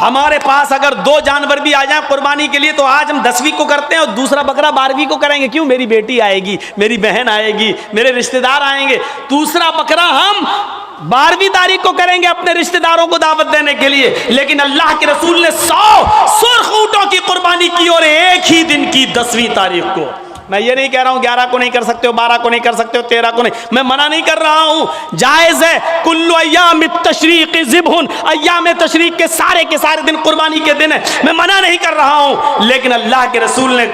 हमारे पास अगर 2 जानवर भी आ जाए कुर्बानी के लिए तो आज हम 10वीं को करते हैं और दूसरा बकरा 12वीं को करेंगे। क्यों? मेरी बेटी आएगी, मेरी बहन आएगी, मेरे रिश्तेदार आएंगे। दूसरा बकरा हम 12वीं तारीख को करेंगे अपने रिश्तेदारों को दावत देने के लिए। लेकिन अल्लाह के रसूल ने 100 सुर्ख ऊंटों की कुर्बानी की और एक ही दिन की 10वीं तारीख को। मैं ये नहीं कह रहा हूं 11 को नहीं कर सकते हो, 12 को नहीं कर सकते हो, 13 को नहीं, मैं मना नहीं कर रहा हूं, जायज है। कुल्लु अय्याम तशरीक ज़िब्हुन, अय्याम तशरीक के सारे दिन कुर्बानी के दिन है, मैं मना नहीं कर रहा हूं। लेकिन अल्लाह के रसूल ने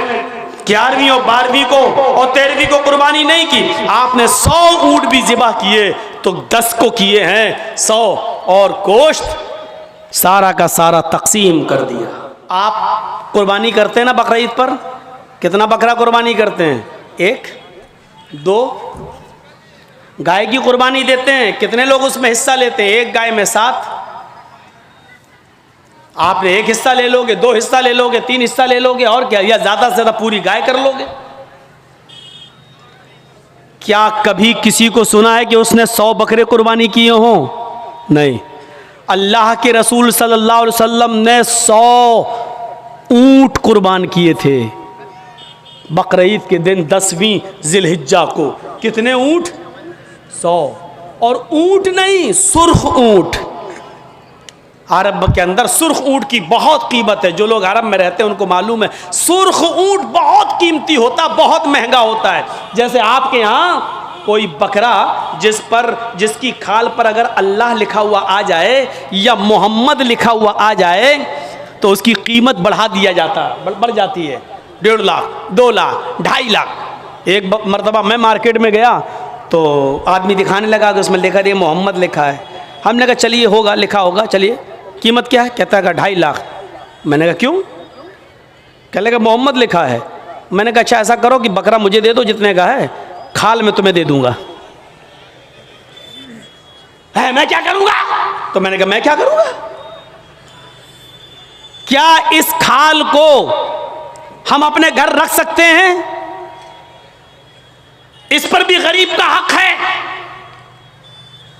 11वीं और 12वीं को और 13वीं को कुर्बानी नहीं की। आपने 100 ऊंट भी ज़िबा किए तो 10 को किए हैं 100, और गोश्त सारा का सारा तकसीम कर दिया। आप कुर्बानी करते हैं ना बकरा ईद पर? कितना बकरा कुर्बानी करते हैं? 1, 2। गाय की कुर्बानी देते हैं, कितने लोग उसमें हिस्सा लेते हैं? 1 गाय में 7। आपने 1 हिस्सा ले लोगे, 2 हिस्सा ले लोगे, 3 हिस्सा ले लोगे, और क्या, या ज्यादा से ज्यादा पूरी गाय कर लोगे। क्या कभी किसी को सुना है कि उसने 100 बकरे कुर्बानी किए हों? नहीं। अल्लाह के रसूल सल्लल्लाहु अलैहि वसल्लम ने 100 ऊंट कुर्बान किए थे बकरा ईद के दिन 10वीं जिलहिज्जा को। कितने ऊंट? 100। और ऊंट नहीं, सुर्ख ऊंट। अरब के अंदर सुर्ख ऊंट की बहुत कीमत है। जो लोग अरब में रहते हैं उनको मालूम है, सुर्ख ऊंट बहुत कीमती होता, बहुत महंगा होता है। जैसे आपके यहाँ कोई बकरा जिसकी खाल पर अगर अल्लाह लिखा हुआ आ जाए या मोहम्मद लिखा हुआ आ जाए तो उसकी कीमत बढ़ा दिया जाता, बढ़ जाती है। 1.5 लाख, 2 लाख, 2.5 लाख। एक मरतबा मैं मार्केट में गया तो आदमी दिखाने लगा कि उसमें लिखा है मोहम्मद लिखा है। हमने कहा चलिए होगा, लिखा होगा, चलिए कीमत क्या है? कहता है 2.5 लाख। मैंने कहा क्यों? कह लगा मोहम्मद लिखा है। मैंने कहा अच्छा ऐसा करो कि बकरा मुझे दे दो जितने का है, खाल में तुम्हें दे दूंगा। है मैं क्या करूंगा? तो मैंने कहा मैं क्या करूंगा? क्या इस खाल को हम अपने घर रख सकते हैं? इस पर भी गरीब का हक है।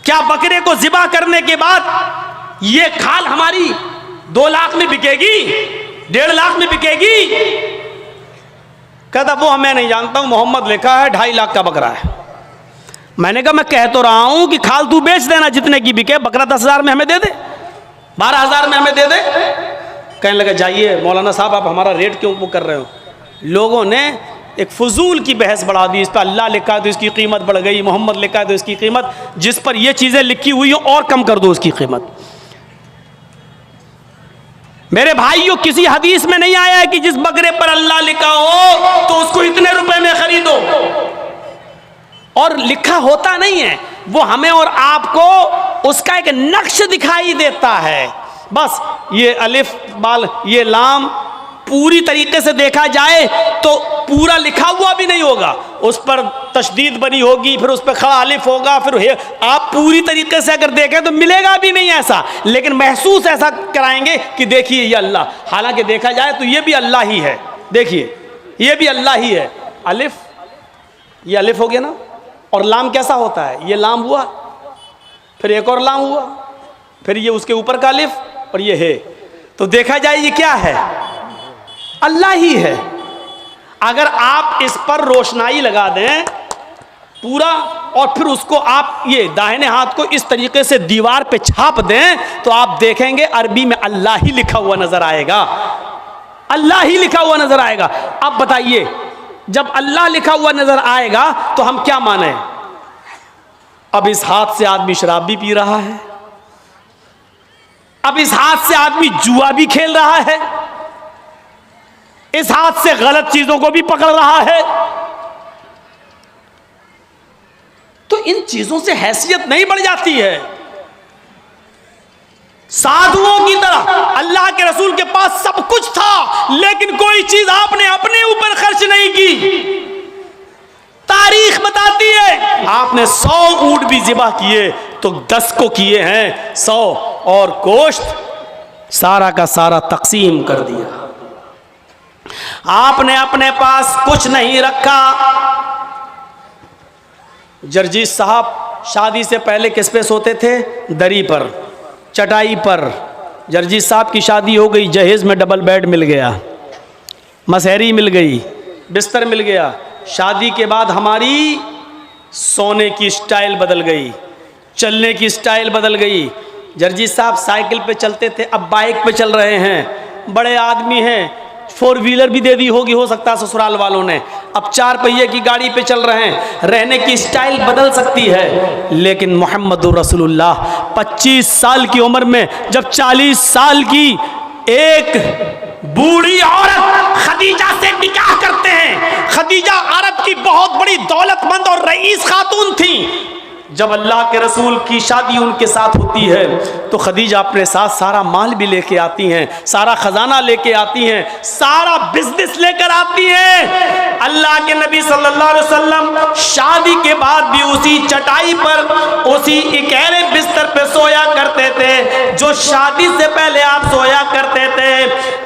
क्या बकरे को ज़िबा करने के बाद ये खाल हमारी 2 लाख में बिकेगी, 1.5 लाख में बिकेगी? कहता वो मैं नहीं जानता हूं, मोहम्मद लिखा है, 2.5 लाख का बकरा है। मैंने कहा मैं कह तो रहा हूं कि खाल तू बेच देना जितने की बिके, बकरा 10,000 में हमें दे दे, 12,000 में हमें दे दे। कहने लगा जाइए मौलाना साहब आप हमारा रेट क्यों वो कर रहे हो? लोगों ने एक फजूल की बहस बढ़ा दी। इस पर अल्लाह लिखा है तो इसकी कीमत बढ़ गई, मोहम्मद लिखा है तो इसकी कीमत, जिस पर ये चीज़ें लिखी हुई हो और कम कर दो उसकी कीमत। मेरे भाइयों, किसी हदीस में नहीं आया है कि जिस बकरे पर अल्लाह लिखा हो तो उसको इतने रुपए में खरीदो। और लिखा होता नहीं है, वो हमें और आपको उसका एक नक्श दिखाई देता है। बस ये अलिफ बाल ये लाम पूरी तरीके से देखा जाए तो पूरा लिखा हुआ भी नहीं होगा, उस पर तशदीद बनी होगी, फिर उस पर खड़ा अलिफ होगा, फिर आप पूरी तरीके से अगर देखें तो मिलेगा भी नहीं ऐसा, लेकिन महसूस ऐसा कराएंगे कि देखिए ये अल्लाह। हालांकि देखा जाए तो ये भी अल्लाह ही है। देखिए ये भी अल्लाह ही है। अलिफ, ये अलिफ हो गया ना, और लाम कैसा होता है? ये लाम हुआ, फिर एक और लाम हुआ, फिर ये उसके ऊपर का अलिफ, और ये है। तो देखा जाए ये क्या है? अल्लाह ही है। अगर आप इस पर रोशनाई लगा दें पूरा, और फिर उसको आप ये दाहिने हाथ को इस तरीके से दीवार पे छाप दें तो आप देखेंगे अरबी में अल्लाह ही लिखा हुआ नजर आएगा, अल्लाह ही लिखा हुआ नजर आएगा। अब बताइए, जब अल्लाह लिखा हुआ नजर आएगा तो हम क्या माने? अब इस हाथ से आदमी शराब भी पी रहा है, अब इस हाथ से आदमी जुआ भी खेल रहा है, इस हाथ से गलत चीजों को भी पकड़ रहा है। तो इन चीजों से हैसियत नहीं बढ़ जाती है? साधुओं की तरह अल्लाह के रसूल के पास सब कुछ था, लेकिन कोई चीज आपने अपने ऊपर खर्च नहीं की। तारीख बताती है आपने 100 ऊंट भी ज़िबा किए तो 10 को किए हैं 100, और गोश्त सारा का सारा तकसीम कर दिया। आपने अपने पास कुछ नहीं रखा। जरजीश साहब शादी से पहले किस पे सोते थे? दरी पर, चटाई पर, जर्जी साहब की शादी हो गई, जहेज़ में डबल बेड मिल गया, मसहरी मिल गई, बिस्तर मिल गया। शादी के बाद हमारी सोने की स्टाइल बदल गई, चलने की स्टाइल बदल गई। जर्जी साहब साइकिल पे चलते थे, अब बाइक पे चल रहे हैं। बड़े आदमी हैं, 4 व्हीलर भी दे दी होगी, हो सकता है ससुराल वालों ने, अब 4 पहिए की गाड़ी पे चल रहे हैं। रहने की स्टाइल बदल सकती है, लेकिन मोहम्मदुर रसूलुल्लाह 25 साल की उम्र में जब 40 साल की एक बूढ़ी औरत खदीजा से निकाह करते हैं। खदीजा अरब की बहुत बड़ी दौलतमंद और रईस खातून थी। जब अल्लाह के रसूल की शादी उनके साथ होती है तो खदीजा अपने साथ सारा माल भी लेके आती हैं, सारा खजाना लेके आती हैं, सारा बिजनेस लेकर आती हैं। अल्लाह के नबी सल्लल्लाहु अलैहि वसल्लम शादी के बाद भी उसी चटाई पर, उसी इकहरे बिस्तर पे सोया करते थे जो शादी से पहले आप सोया करते थे।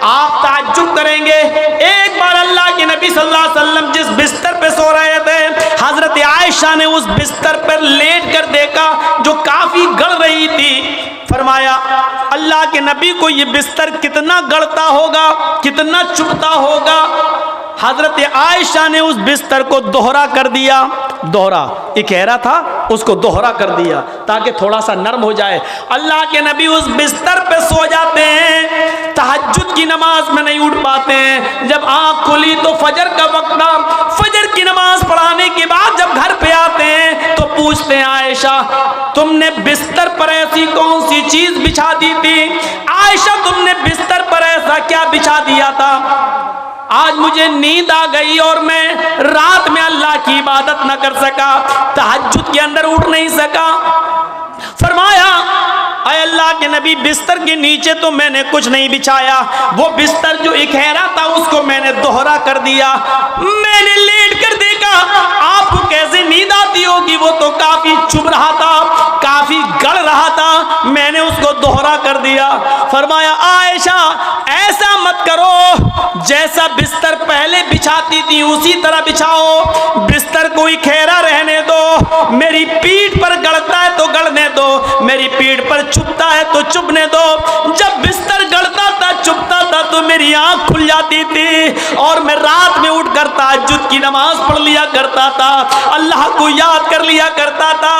आप ताज्जुब करेंगे, एक बार अल्लाह के नबी सल्लल्लाहु अलैहि वसल्लम जिस बिस्तर पे सो रहे थे, हजरत आयशा ने उस बिस्तर पर लेट कर देखा जो काफी गड़ रही थी। फरमाया अल्लाह के नबी को ये बिस्तर कितना गड़ता होगा, कितना चुभता होगा। हजरत आयशा ने उस बिस्तर को दोहरा कर दिया, दोहरा इकहरा था उसको दोहरा कर दिया ताकि थोड़ा सा नरम हो जाए। अल्लाह के नबी उस बिस्तर पे सो जाते हैं, तहज्जुद की नमाज में नहीं उठ पाते हैं। जब आँख खुली तो फजर का वक्त था, फजर की नमाज पढ़ाने के बाद जब घर पे आते हैं तो पूछते हैं आयशा तुमने बिस्तर पर ऐसी कौन सी चीज बिछा दी थी? आयशा तुमने बिस्तर पर ऐसा क्या बिछा दिया था? आज मुझे नींद आ गई और मैं रात में अल्लाह की इबादत न कर सका, तहज्जुद के अंदर उठ नहीं सका। फरमाया अय अल्लाह के नबी बिस्तर के नीचे तो मैंने कुछ नहीं बिछाया, वो बिस्तर जो इकहरा था उसको मैंने दोहरा कर दिया। मैंने लेट कर देखा, आपको कैसे नींद आती होगी, वो तो काफी चुभ रहा था, काफी गड़ रहा था, मैंने उसको दोहरा कर दिया। फरमाया आयशा ऐसा मत करो, जैसा बिस्तर पहले बिछाती थी उसी तरह बिछाओ, बिस्तर को इकहरा रहने दो, मेरी पीठ पर गड़ता है तो गड़ने दो, मेरी पीठ पर चुभता है तो चुभने दो। जब बिस्तर गड़ता था चुभता था तो मेरी आंख खुल जाती थी और मैं रात में उठकर तहज्जुद की नमाज पढ़ लिया करता था, अल्लाह को याद कर लिया करता था।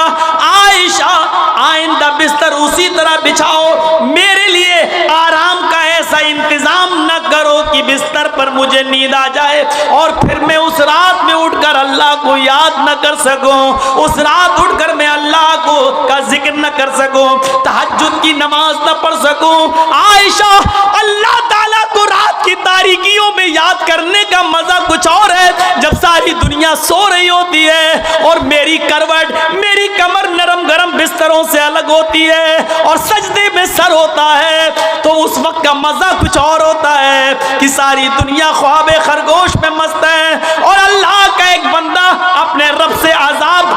आयशा आइंदा बिस्तर उसी तरह बिछाओ, मेरे लिए आराम का ऐसा इंतजाम न करो कि बिस्तर पर मुझे नींद आ जाए और फिर मैं उस रात में उठकर अल्लाह को याद न कर सकूं, उस रात उठकर मैं अल्लाह को का जिक्र न कर सकूं, तहज्जुद की नमाज न पढ़ सकूं। आयशा अल्लाह ताला को रात की तारीकियों में याद करने का मजा कुछ और है जब सारी दुनिया सो रही होती है और मेरी करवट, मेरी कमर नरम गरम बिस्तरों से अलग होती है और सजदे में सर होता है, तो उस वक्त का मजा कुछ और होता है कि सारी दुनिया ख्वाबे खरगोश में मस्त है और अल्लाह का एक बंदा अपने रब से अजाब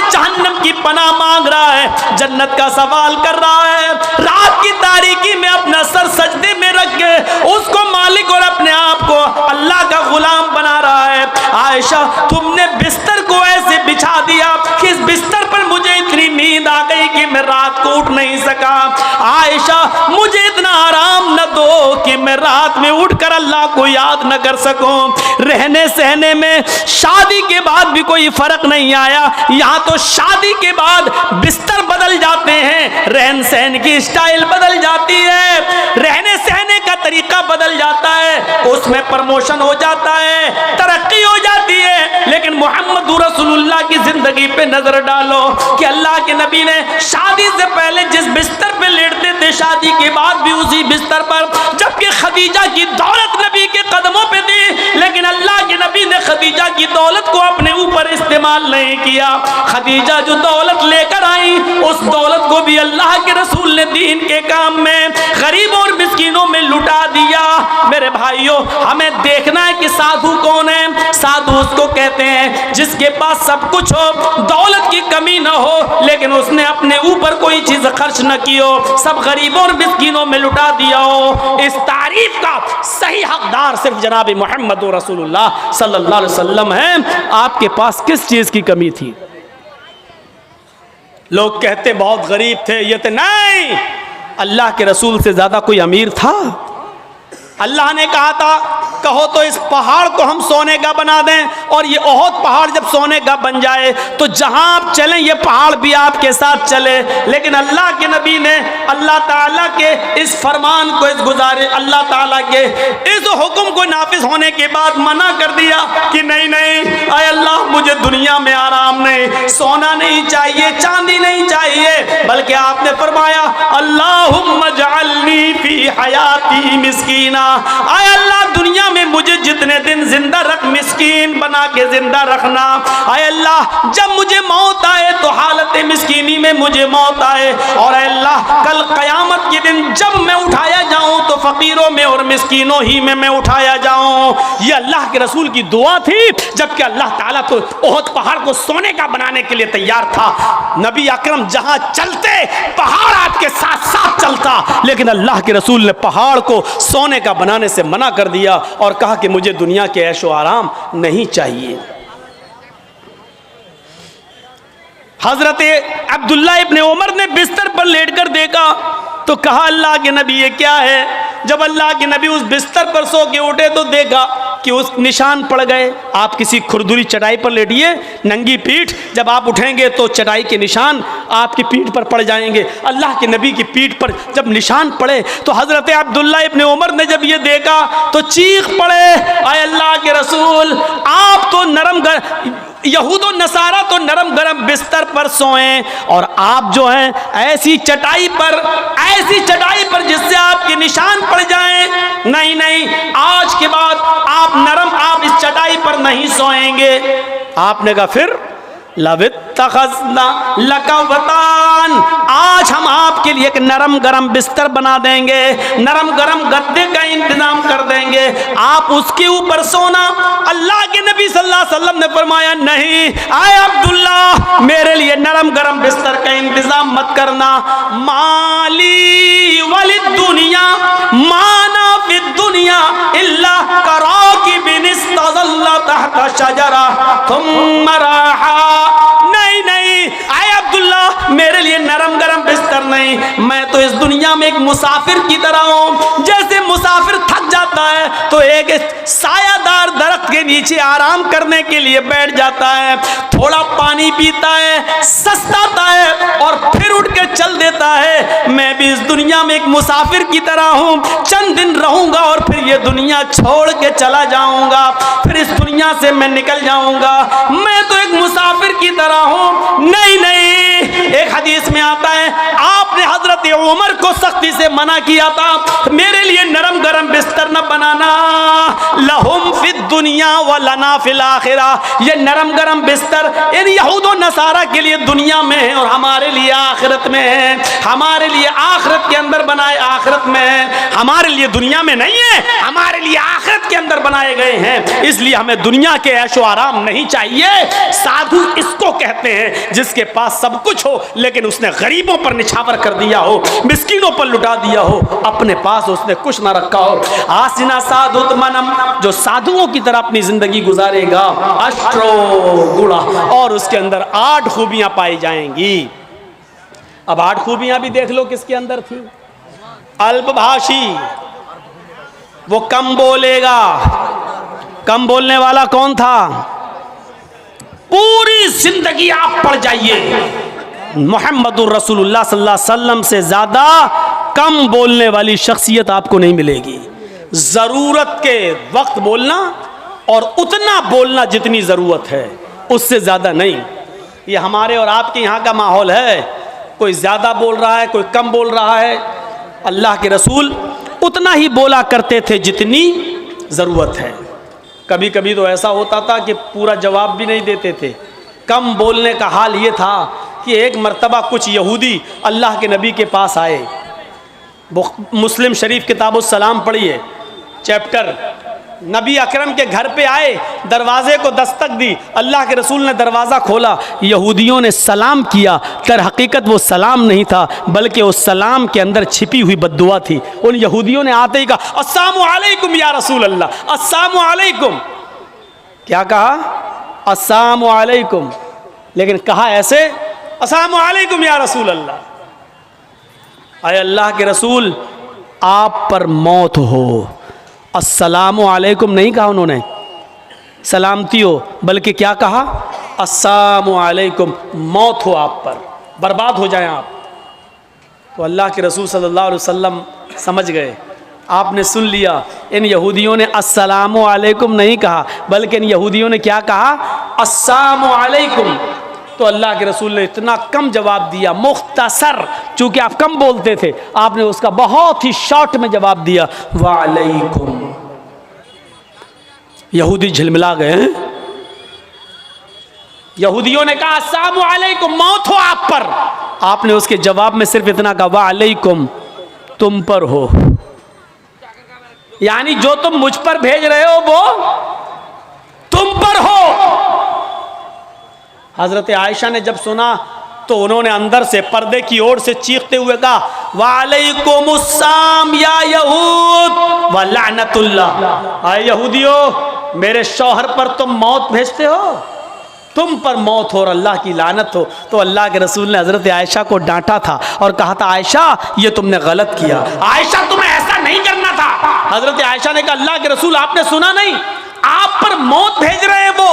जहन्नम की पनाह मांग रहा है, जन्नत का सवाल कर रहा है, रात की तारीकी में अपना सर सजदे में रख के उसको मालिक और अपने आप को अल्लाह का गुलाम बना रहा है। आयशा तुमने बिस्तर को ऐसे बिछा दिया कि इस बिस्तर पर मुझे इतनी नींद आ गई कि मैं रात को उठ नहीं सका। आयशा मुझे इतना आराम न दो कि मैं रात में उठकर अल्लाह को याद न कर सकूं। रहने सहने में शादी के बाद भी कोई फर्क नहीं आया, यहाँ तो शादी के बाद बिस्तर बदल जाते हैं, रहन सहन की स्टाइल बदल जाती है, रहने सहने का तरीका बदल जाता है, उसमें प्रमोशन हो जाता है, तरक्की हो जाती है। लेकिन मोहम्मद रसूलुल्लाह की जिंदगी पे नजर डालो कि अल्लाह के नबी ने शादी से पहले जिस बिस्तर पे लेटते थे शादी के बाद भी उसी बिस्तर पर, जबकि खदीजा की दौलत नबी के कदमों पे थी, लेकिन अल्लाह के नबी ने खदीजा की दौलत को अपने ऊपर इस्तेमाल नहीं किया। खदीजा जो दौलत लेकर आई उस दौलत को भी अल्लाह के रसूल ने दीन के काम में गरीबों और मिस्कीनों में लुटा दिया। मेरे भाइयों हमें देखना है कि साधु कौन है। साधु उसको कहते हैं जिसके पास सब कुछ हो, दौलत की कमी ना हो, लेकिन उसने अपने ऊपर कोई चीज खर्च न की हो, सब गरीबों और मिस्कीनों में लुटा दिया हो। इस तारीफ का सही हकदार सिर्फ जनाब मोहम्मद रसूलुल्लाह सल्लल्लाहु अलैहि वसल्लम है। आपके पास किस चीज की कमी थी? लोग कहते बहुत गरीब थे, ये थे नहीं, अल्लाह के रसूल से ज़्यादा कोई अमीर था? अल्लाह ने कहा था कहो तो इस पहाड़ को हम सोने का बना दें, और ये ओहद पहाड़ जब सोने का बन जाए तो जहां आप चलें ये पहाड़ भी आपके साथ चले। लेकिन अल्लाह के नबी ने अल्लाह ताला के इस फरमान को, इस गुजारे अल्लाह ताला के इस हुक्म को नाफिज होने के बाद मना कर दिया कि नहीं नहीं, आय अल्लाह मुझे दुनिया में आराम नहीं, सोना नहीं चाहिए, चांदी नहीं चाहिए, बल्कि आपने फरमाया अल्लाहुम्मा जअलनी फी हयाती मिस्कीना, आय अल्लाह दुनिया में मुझे जितने दिन जिंदा रख, मिस्कीन बना के जिंदा रखना। आय अल्लाह जब मुझे मौत आए तो हालत मिस्कीनी में मुझे मौत आए, और अल्लाह कल क़यामत के दिन जब मैं उठाया जाऊं तो फकीरों में और मिस्कीनों ही में मैं उठाया जाऊं। ये अल्लाह के रसूल की दुआ थी, जबकि अल्लाह ताला तो ओहद पहाड़ को सोने का बनाने के लिए तैयार था। नबी अकरम जहां चलते पहाड़ आपके साथ साथ चलता, लेकिन अल्लाह के रसूल ने पहाड़ को सोने का बनाने से मना कर दिया और कहा कि मुझे दुनिया के ऐशो आराम नहीं चाहिए। हजरत अब्दुल्ला इब्ने उमर ने बिस्तर पर लेटकर देखा तो कहा अल्लाह के नबी ये क्या है? जब अल्लाह के नबी उस बिस्तर पर सो के उठे तो देखा कि उस निशान पड़ गए। आप किसी खुरदुरी चटाई पर लेटिए, नंगी पीठ, जब आप उठेंगे तो चटाई के निशान आपकी पीठ पर पड़ जाएंगे। अल्लाह के नबी की पीठ पर जब निशान पड़े तो हज़रत अब्दुल्ला इब्ने उमर ने जब ये देखा तो चीख पड़े, आए अल्लाह के रसूल आप तो यहूदो नसारा तो नरम गरम बिस्तर पर सोएं, और आप जो हैं ऐसी चटाई पर जिससे आपके निशान पड़ जाएं। नहीं नहीं, आज के बाद आप इस चटाई पर नहीं सोएंगे। आपने कहा फिर लवित्तखज़ना लकवतान, आज हम आपके लिए एक नरम गरम बिस्तर बना देंगे, नरम गरम गद्दे का इंतजाम कर देंगे, आप उसके ऊपर सोना। अल्लाह के नबी सल्लल्लाहु अलैहि वसल्लम ने फरमाया नहीं, आए अब्दुल्ला मेरे लिए नरम गरम बिस्तर का इंतजाम मत करना। माली वलिद दुनिया माना फिद दुनिया इल्ला कराकिबिन इस्तज़ल्ला तहता शजरा थुम्मा राहा, नहीं नहीं, आए अब्दुल्ला मेरे लिए नरम गरम बिस्तर नहीं, मैं तो इस दुनिया में एक मुसाफिर की तरह हूं। जैसे मुसाफिर थक जाता है तो एक सायादार दरख्त के नीचे आराम करने के लिए बैठ जाता है, थोड़ा पानी पीता है, सस्ताता है और फिर उठ के चल देता है। मैं भी इस दुनिया में एक मुसाफिर की तरह हूं, चंद दिन रहूंगा और फिर ये दुनिया छोड़ के चला जाऊंगा, फिर इस दुनिया से मैं निकल जाऊंगा। मैं तो एक मुसाफिर की तरह हूं। नहीं नहीं, एक हदीस में आता है आपने हजरत उमर को सख्ती से मना किया था, मेरे लिए नरम गरम बिस्तर न बनाना, लहुम फिद दुनिया व लना फिल आखिरा, ये नरम गरम बिस्तर इन यहूदो नसारा के लिए दुनिया में है और हमारे लिए आखिरत में है। हमारे लिए आखिरत के अंदर बनाए, आखिरत में है, हमारे लिए दुनिया में नहीं है, हमारे लिए आखिरत के अंदर बनाए गए हैं। इसलिए हमें दुनिया के ऐशो आराम नहीं चाहिए। साधु इसको कहते हैं जिसके पास सब कुछ हो लेकिन उसने गरीबों पर निछावर कर दिया हो, मिस्कीनों पर लुटा दिया हो, अपने पास उसने कुछ ना रखा हो। आसिना साधुत मनम, जो साधुओं की तरह अपनी जिंदगी गुजारेगा, अष्टो गुणा, और उसके अंदर 8 खूबियां पाई जाएंगी। अब 8 खूबियां भी देख लो किसके अंदर थी। अल्पभाषी, वो कम बोलेगा। कम बोलने वाला कौन था? पूरी जिंदगी आप पढ़ जाइए, मुहम्मदुर रसूलुल्लाह सल्लल्लाहु अलैहि वसल्लम से ज्यादा कम बोलने वाली शख्सियत आपको नहीं मिलेगी। जरूरत के वक्त बोलना और उतना बोलना जितनी जरूरत है, उससे ज्यादा नहीं। ये हमारे और आपके यहाँ का माहौल है, कोई ज्यादा बोल रहा है, कोई कम बोल रहा है। अल्लाह के रसूल उतना ही बोला करते थे जितनी ज़रूरत है। कभी कभी तो ऐसा होता था कि पूरा जवाब भी नहीं देते थे। कम बोलने का हाल ये था कि एक मर्तबा कुछ यहूदी अल्लाह के नबी के पास आए। मुस्लिम शरीफ किताबुस्सलाम पढ़िए चैप्टर। नबी अकरम के घर पे आए, दरवाजे को दस्तक दी, अल्लाह के रसूल ने दरवाज़ा खोला, यहूदियों ने सलाम किया। तर हकीकत वो सलाम नहीं था, बल्कि उस सलाम के अंदर छिपी हुई बद्दुआ थी। उन यहूदियों ने आते ही कहा अस्सलामु अलैकुम या रसूल अल्लाह, अस्सलामु अलैकुम। क्या कहा? अस्सलामु अलैकुम, लेकिन कहा ऐसे अस्सलामु अलैकुम या रसूल अल्लाह। अय अल्लाह के रसूल आप पर मौत हो। अस्सलामु अलैकुम नहीं कहा उन्होंने सलामती हो, बल्कि क्या कहा, अस्सलामु अलैकुम, मौत हो आप पर, बर्बाद हो जाएं आप। तो अल्लाह के रसूल सल्लल्लाहु अलैहि वसल्लम समझ गए, आपने सुन लिया। इन यहूदियों ने अस्सलामु अलैकुम नहीं कहा, बल्कि इन यहूदियों ने क्या कहा, अस्सलामु अलैकुम। तो अल्लाह के रसूल ने इतना कम जवाब दिया, मुख्तसर, चूँकि आप कम बोलते थे, आपने उसका बहुत ही शॉर्ट में जवाब दिया, वालेकुम। यहूदी झिलमिला गए। यहूदियों ने कहा अस्सलामु अलैकुम, मौत हो आप पर। आपने उसके जवाब में सिर्फ इतना कहा, वालेकुम, तुम पर हो, यानी जो तुम मुझ पर भेज रहे हो वो तुम पर हो। हजरत आयशा ने जब सुना तो उन्होंने अंदर से पर्दे की ओर से चीखते हुए कहा, वालेकुमुस्सलाम या यहूद व लानतुल्लाह। आए यहूदियों, मेरे शौहर पर तुम मौत भेजते हो, तुम पर मौत हो और अल्लाह की लानत हो। तो अल्लाह के रसूल ने हजरत आयशा को डांटा था और कहा था, आयशा ये तुमने गलत किया, आयशा तुम्हें ऐसा नहीं करना था। हजरत आयशा ने कहा, अल्लाह के रसूल आपने सुना नहीं, आप पर मौत भेज रहे हैं वो।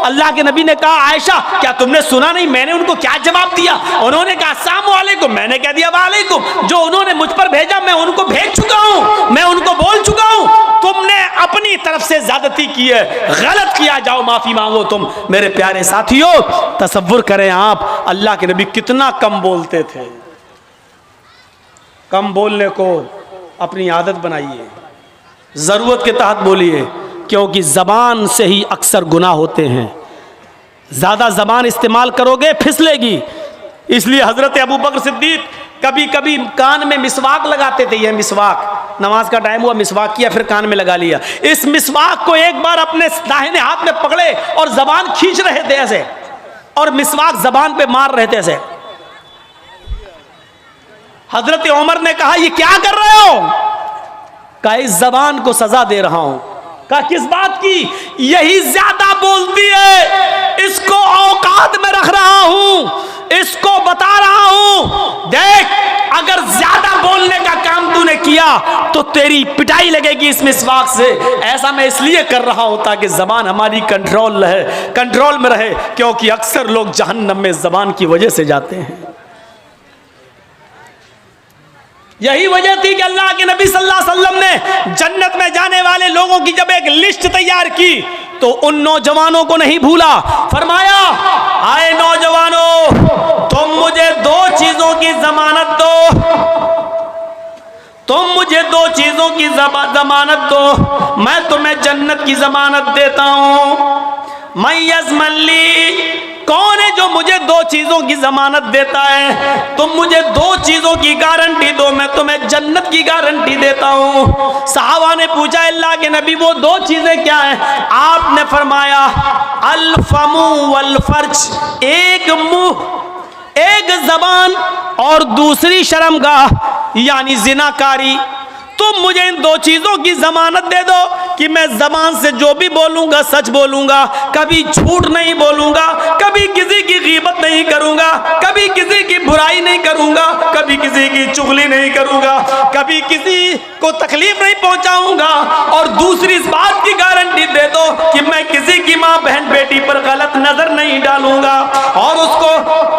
अल्लाह के नबी ने कहा, आयशा क्या तुमने सुना नहीं, मैंने उनको क्या जवाब दिया? उन्होंने कहा अस्सलामु अलैकुम, मैंने कह दिया वालेकुम। जो उन्होंने मुझ पर भेजा मैं उनको भेज चुका हूं, मैं उनको बोल चुका हूं। तुमने अपनी तरफ से ज्यादती की है, गलत किया, जाओ माफी मांगो तुम। मेरे प्यारे साथियों, तसव्वुर करें आप, अल्लाह के नबी कितना कम बोलते थे। कम बोलने को अपनी आदत बनाइए, जरूरत के तहत बोलिए, क्योंकि ज़बान से ही अक्सर गुनाह होते हैं। ज़्यादा ज़बान इस्तेमाल करोगे फिसलेगी। इसलिए हज़रत अबू बकर सिद्दीक कभी कभी कान में मिसवाक लगाते थे। यह मिसवाक, नमाज का टाइम हुआ, मिसवाक किया, फिर कान में लगा लिया। इस मिसवाक को एक बार अपने दाहिने हाथ में पकड़े और ज़बान खींच रहे थे ऐसे, और मिसवाक ज़बान पे मार रहे थे ऐसे। हज़रत उमर ने कहा, ये क्या कर रहे हो? कहा, इस ज़बान को सज़ा दे रहा हूं। कहा, किस बात की? यही ज्यादा बोलती है, इसको औकात में रख रहा हूं, इसको बता रहा हूं, देख अगर ज्यादा बोलने का काम तूने किया तो तेरी पिटाई लगेगी इस मिसवाक से। ऐसा मैं इसलिए कर रहा हूं ताकि जबान हमारी कंट्रोल में रहे, क्योंकि अक्सर लोग जहन्नम में जबान की वजह से जाते हैं। यही वजह थी कि अल्लाह के नबी सल्लल्लाहु अलैहि वसल्लम ने जन्नत में जाने वाले लोगों की जब एक लिस्ट तैयार की तो उन नौजवानों को नहीं भूला। फरमाया, आए नौजवानों, तुम मुझे दो चीजों की जमानत दो, तुम मुझे दो चीजों की जमानत दो, मैं तुम्हें जन्नत की जमानत देता हूं। मैं यज़मली, कौन है जो मुझे दो चीजों की जमानत देता है? तुम मुझे दो चीजों की गारंटी दो, मैं तुम्हें जन्नत की गारंटी देता हूं। सहाबा ने पूछा, अल्लाह के नबी वो दो चीजें क्या हैं? आपने फरमाया, अल फमु वल फर्ज, एक मुंह, एक जबान और दूसरी शर्मगाह यानी जिनाकारी। तुम मुझे इन दो चीजों की जमानत दे दो कि मैं जबान से जो भी बोलूंगा सच बोलूंगा, कभी झूठ नहीं बोलूंगा, कभी किसी की गीबत नहीं करूंगा, कभी किसी की बुराई नहीं करूंगा, कभी किसी की चुगली नहीं करूंगा, कभी किसी को तकलीफ नहीं पहुंचाऊंगा। और दूसरी इस बात की गारंटी दे दो कि मैं किसी की माँ बहन बेटी पर गलत नजर नहीं डालूंगा और उसको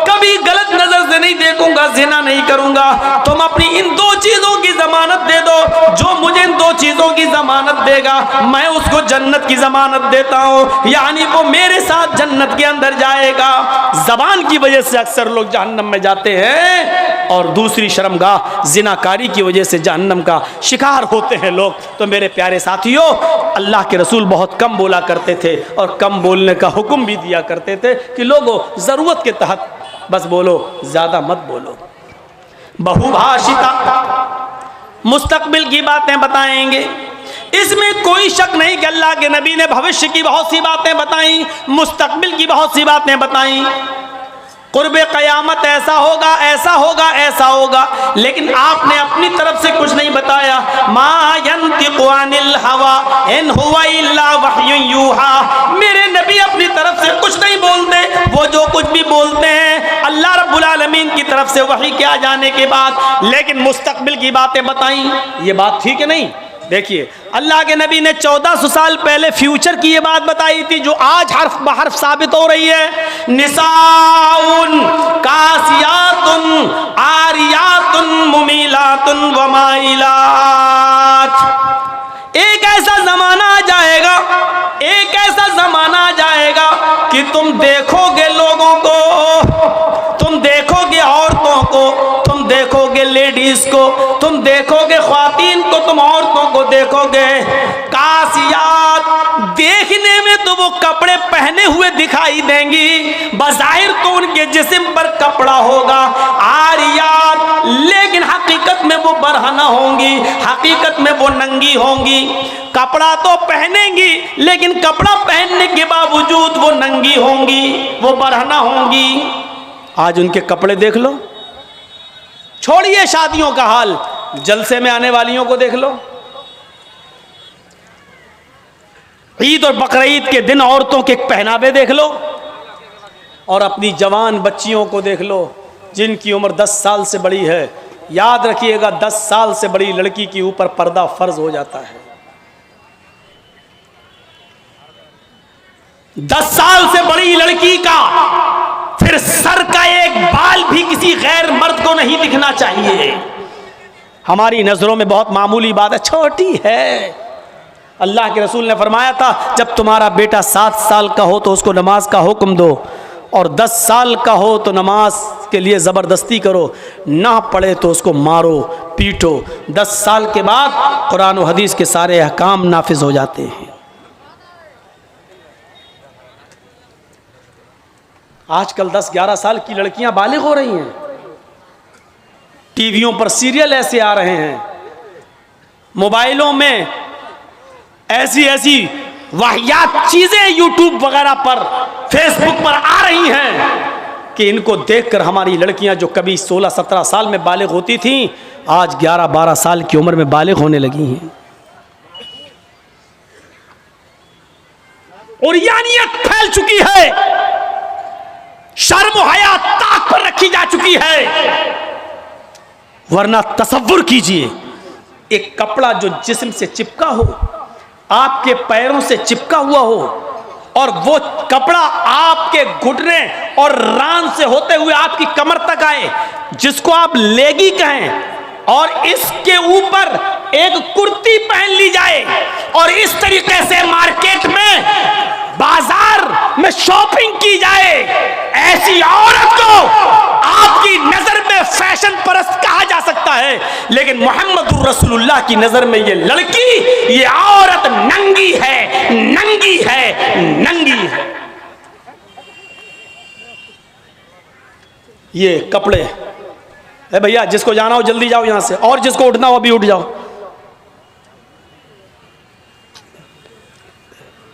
कभी गलत नजर से नहीं देखूंगा, जिना नहीं करूंगा। तुम अपनी इन दो चीजों की जमानत दे दो, जो मुझे इन दो चीजों की जमानत देगा मैं उसको जन्नत की जमानत देता हूं, यानी वो मेरे साथ जन्नत के अंदर जाएगा। जबान की वजह से अक्सर लोग जहन्नम में जाते हैं और दूसरी शर्मगाह जिनाकारी की वजह से जहन्नम का शिकार होते हैं लोग। तो मेरे प्यारे साथियों, अल्लाह के रसूल बहुत कम बोला करते थे और कम बोलने का हुक्म भी दिया करते थे कि लोगों जरूरत के तहत बस बोलो, ज्यादा मत बोलो। बहुभाषिता, मुस्तकबिल की बातें बताएंगे, इसमें कोई शक नहीं कि अल्लाह के नबी ने भविष्य की बहुत सी बातें बताई, मुस्तकबिल की बहुत सी बातें बताई। कुर्ब क़यामत ऐसा होगा, ऐसा होगा, ऐसा होगा, लेकिन आपने अपनी तरफ से कुछ नहीं बताया। मा यंतिक़ु अनिल हवा इन हुवा इल्ला वह्युन यूहा। मेरे नबी अपनी तरफ से कुछ नहीं बोलते, वो जो कुछ भी बोलते हैं अल्लाह रब्बुल आलमीन की तरफ से वही के आ जाने के बाद। लेकिन मुस्तकबिल की बातें बताई, ये बात ठीक है नहीं? देखिए, अल्लाह के नबी ने 1400 साल पहले फ्यूचर की ये बात बताई थी, जो आज हर्फ बहर्फ साबित हो रही है। निसाउन कासियातुन आरियातुन मुमीलातुन वमाइलात। एक ऐसा जमाना आ जाएगा, एक ऐसा जमाना आ जाएगा कि तुम देखोगे लोगों को, तुम देखोगे औरतों को, तुम देखोगे लेडीज को, तुम देखोगे ख्वातीन को, तुम औरतों को देखोगे कासियात। देखने में तो वो कपड़े पहने हुए दिखाई देंगी, बज़ाहिर तो उनके जिस्म पर कपड़ा होगा। आरियात, लेकिन हकीकत में वो बरहना होंगी, हकीकत में वो नंगी होंगी। कपड़ा तो पहनेंगी, लेकिन कपड़ा पहनने के बावजूद वो नंगी होंगी, वो बरहना होंगी। आज उनके कपड़े देख लो, छोड़िए शादियों का हाल, जलसे में आने वालियों को देख लो। ईद और बकरीद के दिन औरतों के पहनावे देख लो, और अपनी जवान बच्चियों को देख लो जिनकी उम्र 10 साल से बड़ी है। याद रखिएगा, 10 साल से बड़ी लड़की के ऊपर पर्दा फर्ज हो जाता है। 10 साल से बड़ी लड़की का फिर सर का एक बाल भी किसी गैर मर्द को नहीं दिखना चाहिए। हमारी नजरों में बहुत मामूली बात है, छोटी है। अल्लाह के रसूल ने फरमाया था, जब तुम्हारा बेटा 7 साल का हो तो उसको नमाज का हुक्म दो, और 10 साल का हो तो नमाज के लिए ज़बरदस्ती करो, ना पढ़े तो उसको मारो पीटो। 10 साल के बाद कुरान और हदीस के सारे अहकाम नाफिज हो जाते हैं। आजकल 10-11 साल की लड़कियां बालिग हो रही हैं। टीवियों पर सीरियल ऐसे आ रहे हैं, मोबाइलों में ऐसी ऐसी वाहियात चीजें यूट्यूब वगैरह पर, फेसबुक पर आ रही हैं कि इनको देखकर हमारी लड़कियां जो कभी 16-17 साल में बालिग होती थीं, आज 11-12 साल की उम्र में बालिग होने लगी हैं। उरियानियत फैल चुकी है, शर्म हया ताक पर रखी जा चुकी है। वरना तसव्वुर कीजिए, एक कपड़ा जो जिस्म से चिपका हो, आपके पैरों से चिपका हुआ हो, और वो कपड़ा आपके घुटने और रान से होते हुए आपकी कमर तक आए, जिसको आप लेगी कहें, और इसके ऊपर एक कुर्ती पहन ली जाए, और इस तरीके से मार्केट में, बाजार में शॉपिंग की जाए, ऐसी औरत को आपकी नजर में फैशन परस्त कहा जा सकता है। लेकिन मोहम्मदुर रसूलुल्लाह की नजर में ये लड़की, ये औरत नंगी है, नंगी है, नंगी है। ये कपड़े, ए भैया जिसको जाना हो जल्दी जाओ यहां से, और जिसको उठना हो अभी उठ जाओ।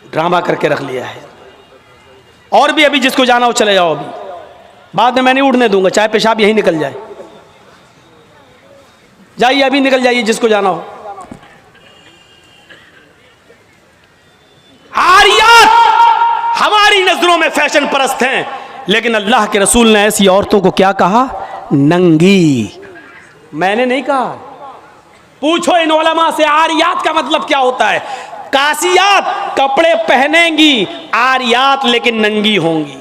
ड्रामा करके रख लिया है। और भी अभी जिसको जाना हो चले जाओ, अभी बाद में मैं नहीं उड़ने दूंगा, चाहे पेशाब यहीं निकल जाए। जाइए अभी निकल जाइए जिसको जाना हो। आरियात हमारी नजरों में फैशन परस्त हैं, लेकिन अल्लाह के रसूल ने ऐसी औरतों को क्या कहा? नंगी। मैंने नहीं कहा, पूछो इन उलमा से आरियात का मतलब क्या होता है। कासियात कपड़े पहनेंगी, आरियात लेकिन नंगी होंगी।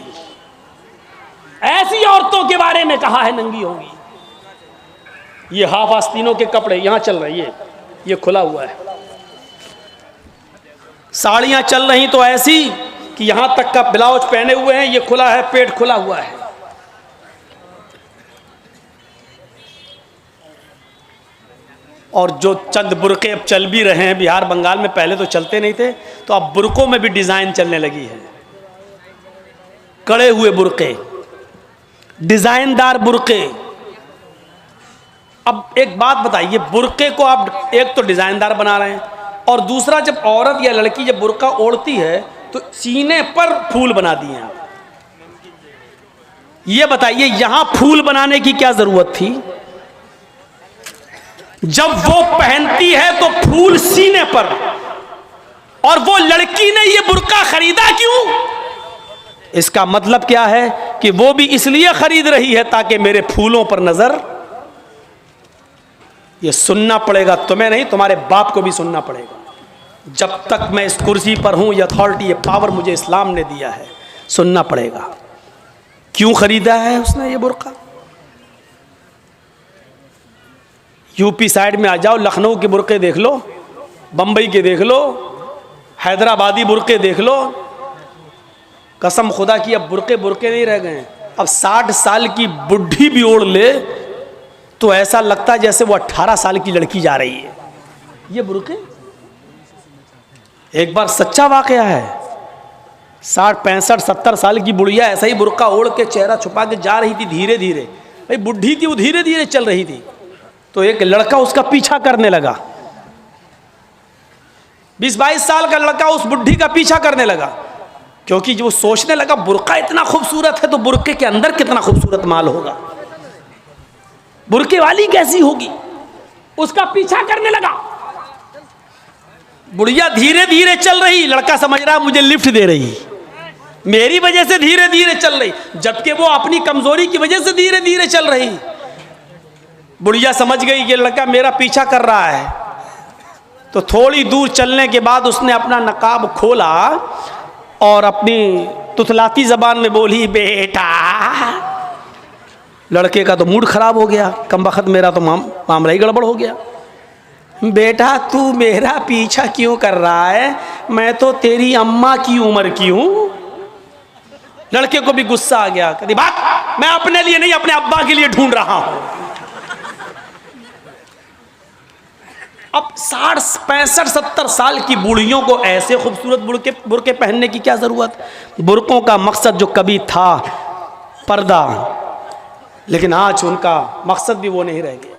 ऐसी औरतों के बारे में कहा है नंगी होंगी। ये हाफ आस्तीनों के कपड़े यहां चल रही है, ये खुला हुआ है। साड़ियां चल रही तो ऐसी कि यहां तक का ब्लाउज पहने हुए हैं, ये खुला है, पेट खुला हुआ है। और जो चंद बुरके अब चल भी रहे हैं बिहार बंगाल में, पहले तो चलते नहीं थे, तो अब बुरकों में भी डिजाइन चलने लगी है। कड़े हुए बुरके, डिजाइनदार बुरके। अब एक बात बताइए, बुरके को आप एक तो डिजाइनदार बना रहे हैं, और दूसरा जब औरत या लड़की जब बुरका ओढ़ती है तो सीने पर फूल बना दिए आप। ये बताइए यहां फूल बनाने की क्या जरूरत थी? जब वो पहनती है तो फूल सीने पर, और वो लड़की ने ये बुर्का खरीदा क्यों? इसका मतलब क्या है कि वो भी इसलिए खरीद रही है ताकि मेरे फूलों पर नजर। ये सुनना पड़ेगा, तुम्हें नहीं तुम्हारे बाप को भी सुनना पड़ेगा। जब तक मैं इस कुर्सी पर हूं, ये अथॉरिटी, ये पावर मुझे इस्लाम ने दिया है, सुनना पड़ेगा। क्यों खरीदा है उसने ये बुर्का? यूपी साइड में आ जाओ, लखनऊ के बुर्के देख लो, बंबई के देख लो, हैदराबादी बुर्के देख लो। कसम खुदा की अब बुर्के बुर्के नहीं रह गए। अब 60 साल की बुढ़ी भी ओढ़ ले तो ऐसा लगता है जैसे वो 18 साल की लड़की जा रही है। ये बुर्के एक बार सच्चा वाकया है। 60, 65, 70 साल की बुढ़िया ऐसा ही बुर्का ओढ़ के चेहरा छुपा के जा रही थी धीरे धीरे। भाई बुढ़ी थी, वो धीरे धीरे चल रही थी, तो एक लड़का उसका पीछा करने लगा। 20-22 साल का लड़का उस बुढ़ी का पीछा करने लगा, क्योंकि जो सोचने लगा बुर्का इतना खूबसूरत है तो बुर्के के अंदर कितना खूबसूरत माल होगा, बुर्के वाली कैसी होगी। उसका पीछा करने लगा। बुढ़िया धीरे धीरे चल रही, लड़का समझ रहा मुझे लिफ्ट दे रही, मेरी वजह से धीरे धीरे चल रही, जबकि वो अपनी कमजोरी की वजह से धीरे धीरे चल रही। बुढ़िया समझ गई कि लड़का मेरा पीछा कर रहा है, तो थोड़ी दूर चलने के बाद उसने अपना नकाब खोला और अपनी तुतलाती जबान में बोली, बेटा। लड़के का तो मूड खराब हो गया, कम बखत मेरा तो मामला ही गड़बड़ हो गया। बेटा तू मेरा पीछा क्यों कर रहा है? मैं तो तेरी अम्मा की उम्र की हूं। लड़के को भी गुस्सा आ गया, कहती बात मैं अपने लिए नहीं अपने अब्बा के लिए ढूंढ रहा हूं। अब 60, 65, 70 साल की बूढ़ियों को ऐसे खूबसूरत बुर्के पहनने की क्या जरूरत? बुर्कों का मकसद जो कभी था पर्दा, लेकिन आज उनका मकसद भी वो नहीं रह गया।